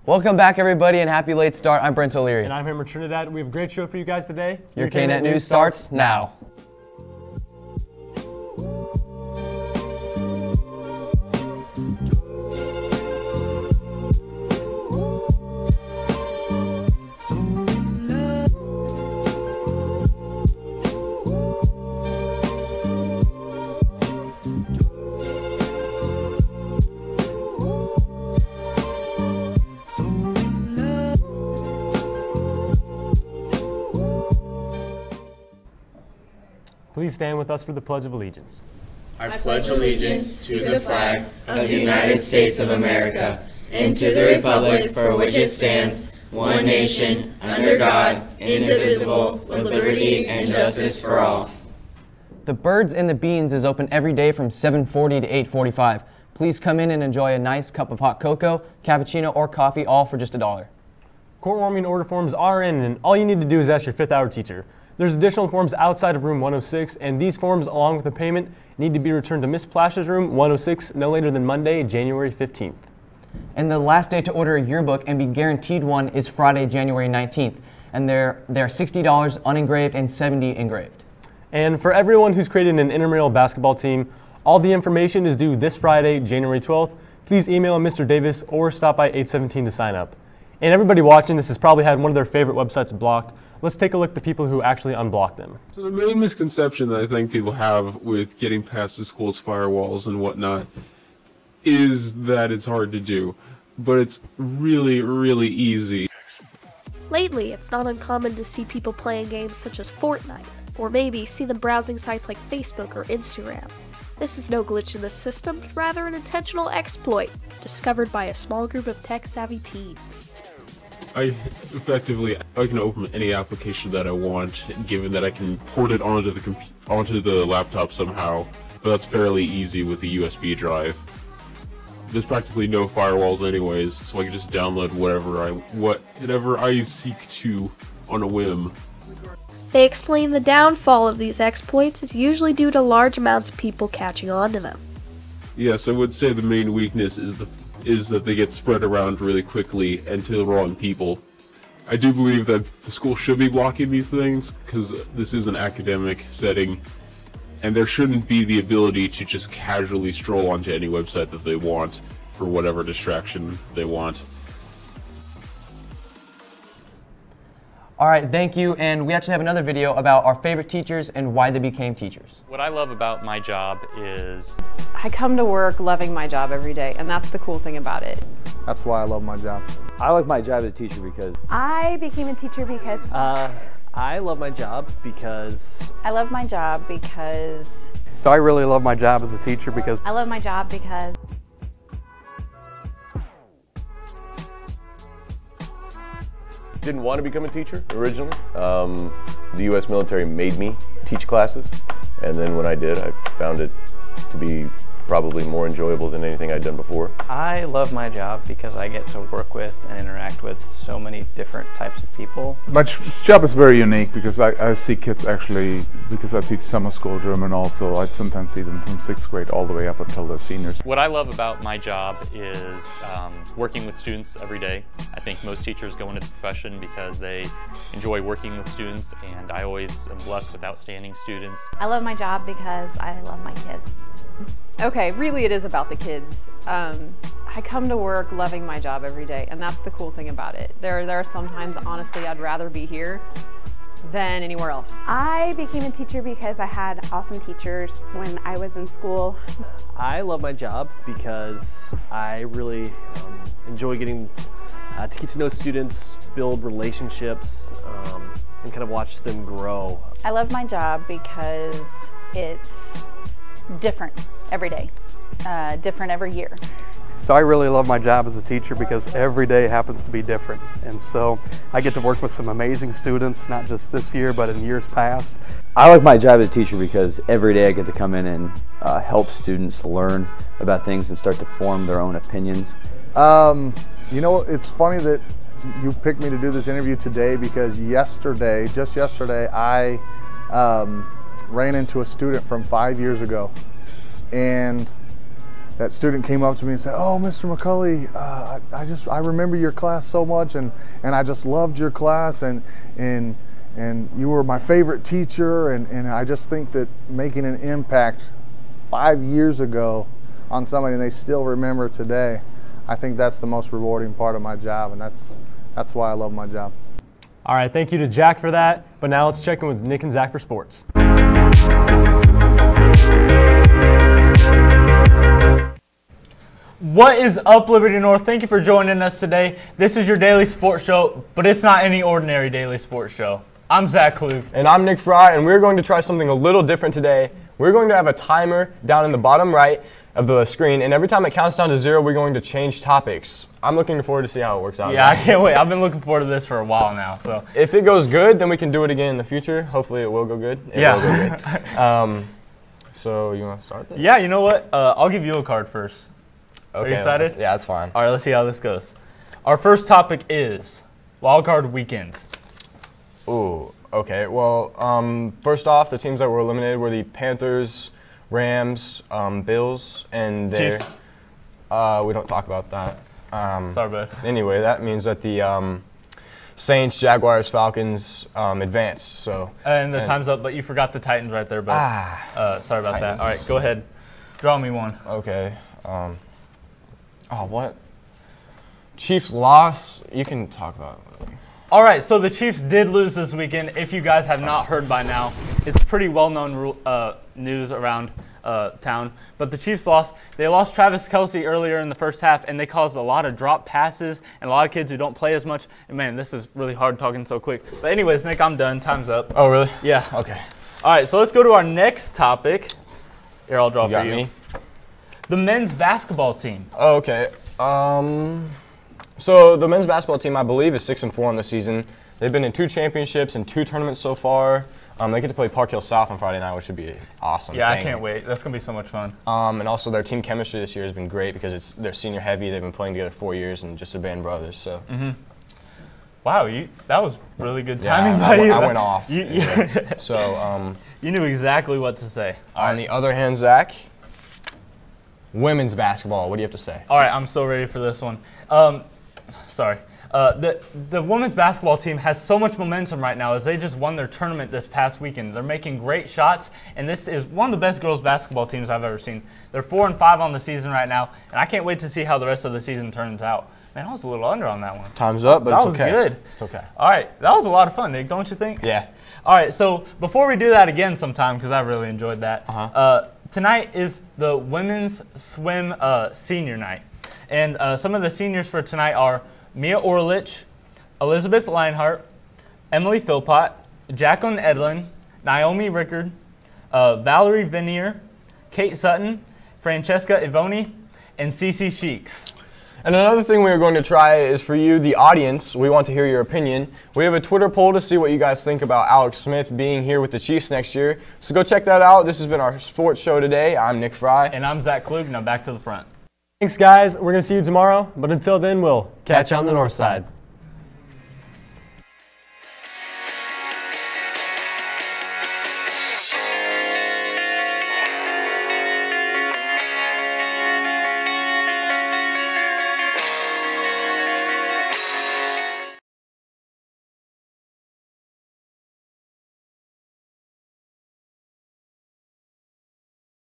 Welcome back, everybody, and happy late start. I'm Brent O'Leary. And I'm Hammer Trinidad. We have a great show for you guys today. Your KNET News starts now. Please stand with us for the Pledge of Allegiance. I pledge allegiance to the flag of the United States of America and to the republic for which it stands, one nation, under God, indivisible, with liberty and justice for all. The Birds and the Beans is open every day from 7:40 to 8:45. Please come in and enjoy a nice cup of hot cocoa, cappuccino, or coffee, all for just $1. Court warming order forms are in, and all you need to do is ask your 5th hour teacher. There's additional forms outside of room 106, and these forms, along with the payment, need to be returned to Miss Plash's room 106 no later than Monday, January 15th. And the last day to order a yearbook and be guaranteed one is Friday, January 19th. And they're $60 unengraved and $70 engraved. And for everyone who's created an intramural basketball team, all the information is due this Friday, January 12th. Please email Mr. Davis or stop by 817 to sign up. And everybody watching this has probably had one of their favorite websites blocked. Let's take a look at the people who actually unblocked them. So the main misconception that I think people have with getting past the school's firewalls and whatnot is that it's hard to do, but it's really, really easy. Lately, it's not uncommon to see people playing games such as Fortnite, or maybe see them browsing sites like Facebook or Instagram. This is no glitch in the system, but rather an intentional exploit discovered by a small group of tech-savvy teens. I can open any application that I want, given that I can port it onto the laptop somehow, but that's fairly easy with a USB drive. There's practically no firewalls anyways, so I can just download whatever I seek to on a whim. They explain the downfall of these exploits is usually due to large amounts of people catching on to them. Yes, I would say the main weakness is that they get spread around really quickly and to the wrong people. I do believe that the school should be blocking these things because this is an academic setting and there shouldn't be the ability to just casually stroll onto any website that they want for whatever distraction they want. All right, thank you. And we actually have another video about our favorite teachers and why they became teachers. What I love about my job is I come to work loving my job every day, and that's the cool thing about it. That's why I love my job. I like my job as a teacher because I became a teacher because I love my job because I love my job because So I really love my job as a teacher because I love my job because didn't want to become a teacher originally. The U.S. military made me teach classes, and then when I did, I found it to be probably more enjoyable than anything I'd done before. I love my job because I get to work with and interact with so many different types of people. My job is very unique because I see kids actually, because I teach summer school German also, I sometimes see them from 6th grade all the way up until they're seniors. What I love about my job is working with students every day. I think most teachers go into the profession because they enjoy working with students, and I always am blessed with outstanding students. I love my job because I love my kids. Okay, really it is about the kids. I come to work loving my job every day, and that's the cool thing about it. There are sometimes, honestly, I'd rather be here than anywhere else. I became a teacher because I had awesome teachers when I was in school. I love my job because I really enjoy getting to get to know students, build relationships, and kind of watch them grow. I love my job because it's different every day, different every year. So I really love my job as a teacher because every day happens to be different. And so I get to work with some amazing students, not just this year, but in years past. I like my job as a teacher because every day I get to come in and help students learn about things and start to form their own opinions. You know, it's funny that you picked me to do this interview today because just yesterday, I ran into a student from 5 years ago. And that student came up to me and said, "Oh, Mr. McCulley, I remember your class so much, and I just loved your class, and you were my favorite teacher, and I just think that making an impact 5 years ago on somebody and they still remember today, I think that's the most rewarding part of my job, and that's why I love my job." All right, thank you to Jack for that. But now let's check in with Nick and Zach for sports. What is up, Liberty North? Thank you for joining us today. This is your daily sports show, but it's not any ordinary daily sports show. I'm Zach Klug. And I'm Nick Fry, and we're going to try something a little different today. We're going to have a timer down in the bottom right of the screen, and every time it counts down to 0, we're going to change topics. I'm looking forward to see how it works out. Yeah, I can't wait. I've been looking forward to this for a while now. So if it goes good, then we can do it again in the future. Hopefully it will go good. It will go good. So you want to start this? Yeah, you know what? I'll give you a card first. Okay, are you excited? Yeah, that's fine. All right, let's see how this goes. Our first topic is Wild Card Weekend. Ooh, okay. Well, first off, the teams that were eliminated were the Panthers, Rams, Bills, and their, Chiefs. We don't talk about that. Sorry, bud. Anyway, that means that the Saints, Jaguars, Falcons advance. So and the time's up, but you forgot the Titans right there, bud. Sorry about that. All right, go ahead. Draw me one. Okay. What? Chiefs loss. You can talk about it. All right, so the Chiefs did lose this weekend. If you guys have not heard by now, it's pretty well-known news around town. But the Chiefs lost. They lost Travis Kelce earlier in the first half, and they caused a lot of drop passes and a lot of kids who don't play as much. And, man, this is really hard talking so quick. But anyways, Nick, I'm done. Time's up. Oh, really? Yeah. Okay. All right, so let's go to our next topic. Here, I'll draw for you. Me? The men's basketball team. Oh, okay. So the men's basketball team, I believe, is 6-4 on the season. They've been in 2 championships and 2 tournaments so far. They get to play Park Hill South on Friday night, which should be awesome. Yeah, I can't wait. That's going to be so much fun. And also their team chemistry this year has been great because they're senior heavy. They've been playing together 4 years and just a band brothers. So. Mm-hmm. Wow, that was really good timing by you. I went off. So you knew exactly what to say. On the other hand, Zach, women's basketball. What do you have to say? All right, I'm so ready for this one. Sorry. The women's basketball team has so much momentum right now as they just won their tournament this past weekend. They're making great shots, and this is one of the best girls basketball teams I've ever seen. They're 4-5 on the season right now, and I can't wait to see how the rest of the season turns out. Man, I was a little under on that one. Time's up, but that it's okay. That was good. It's okay. All right, that was a lot of fun, Nick, don't you think? Yeah. All right, so before we do that again sometime, because I really enjoyed that, tonight is the women's swim senior night. And some of the seniors for tonight are Mia Orlich, Elizabeth Leinhart, Emily Philpott, Jacqueline Edlin, Naomi Rickard, Valerie Vinier, Kate Sutton, Francesca Ivoni, and Cece Sheeks. And another thing we are going to try is for you, the audience. We want to hear your opinion. We have a Twitter poll to see what you guys think about Alex Smith being here with the Chiefs next year. So go check that out. This has been our sports show today. I'm Nick Fry. And I'm Zach Klug. Now back to the front. Thanks, guys. We're going to see you tomorrow. But until then, we'll catch you on the north side.